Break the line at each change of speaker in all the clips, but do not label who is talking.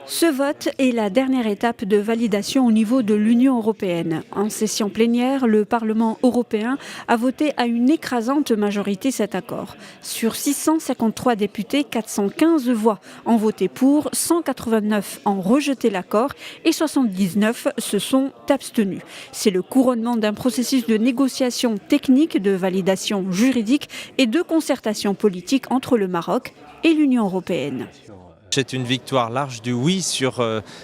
Ce vote est la dernière étape de validation au niveau de l'Union européenne. En session plénière, le Parlement européen a voté à une écrasante majorité cet accord. Sur 653 députés, 415 voix ont voté pour, 189 ont rejeté l'accord et 79 se sont abstenus. C'est le couronnement d'un processus de négociation technique, de validation juridique et de concertation politique entre le Maroc et l'Union européenne.
C'est une victoire large du oui sur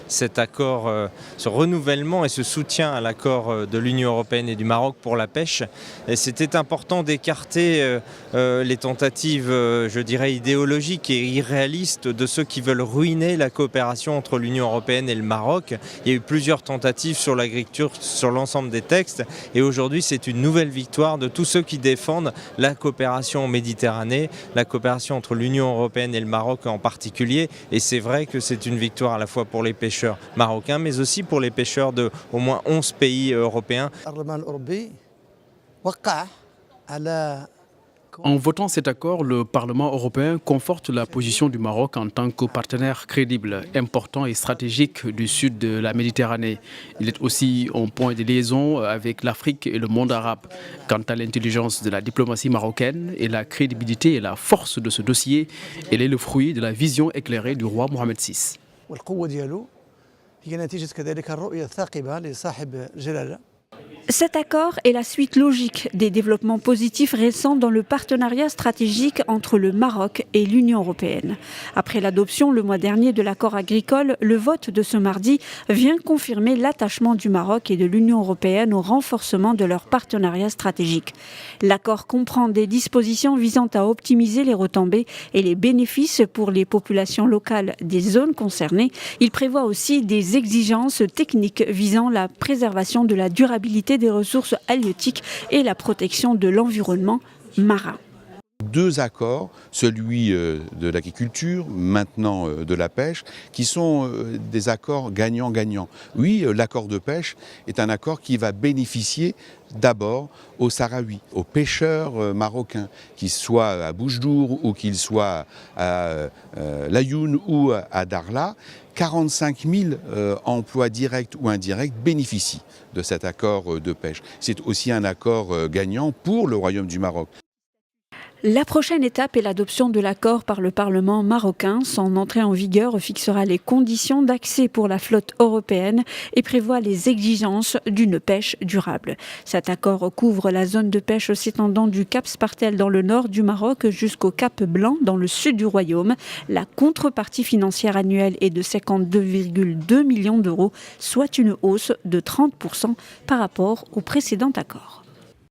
cet accord, ce renouvellement et ce soutien à l'accord de l'Union européenne et du Maroc pour la pêche. Et c'était important d'écarter les tentatives, je dirais, idéologiques et irréalistes de ceux qui veulent ruiner la coopération entre l'Union européenne et le Maroc. Il y a eu plusieurs tentatives sur l'agriculture, sur l'ensemble des textes. Et aujourd'hui, c'est une nouvelle victoire de tous ceux qui défendent la coopération en Méditerranée, la coopération entre l'Union européenne et le Maroc en particulier. Et c'est vrai que c'est une victoire à la fois pour les pêcheurs marocains, mais aussi pour les pêcheurs de au moins 11 pays européens.
En votant cet accord, le Parlement européen conforte la position du Maroc en tant que partenaire crédible, important et stratégique du sud de la Méditerranée. Il est aussi un point de liaison avec l'Afrique et le monde arabe. Quant à l'intelligence de la diplomatie marocaine et la crédibilité et la force de ce dossier, elle est le fruit de la vision éclairée du roi Mohamed VI.
Cet accord est la suite logique des développements positifs récents dans le partenariat stratégique entre le Maroc et l'Union européenne. Après l'adoption le mois dernier de l'accord agricole, le vote de ce mardi vient confirmer l'attachement du Maroc et de l'Union européenne au renforcement de leur partenariat stratégique. L'accord comprend des dispositions visant à optimiser les retombées et les bénéfices pour les populations locales des zones concernées. Il prévoit aussi des exigences techniques visant la préservation de la durabilité des ressources halieutiques et la protection de l'environnement marin.
Deux accords, celui de l'agriculture, maintenant de la pêche, qui sont des accords gagnant-gagnant. Oui, l'accord de pêche est un accord qui va bénéficier d'abord aux Sahraouis, aux pêcheurs marocains, qu'ils soient à Boujdour ou qu'ils soient à Laayoune ou à Dakhla. 45 000 emplois directs ou indirects bénéficient de cet accord de pêche. C'est aussi un accord gagnant pour le Royaume du Maroc.
La prochaine étape est l'adoption de l'accord par le Parlement marocain. Son entrée en vigueur fixera les conditions d'accès pour la flotte européenne et prévoit les exigences d'une pêche durable. Cet accord couvre la zone de pêche s'étendant du Cap Spartel dans le nord du Maroc jusqu'au Cap Blanc dans le sud du Royaume. La contrepartie financière annuelle est de 52,2 millions d'euros, soit une hausse de 30% par rapport au précédent accord.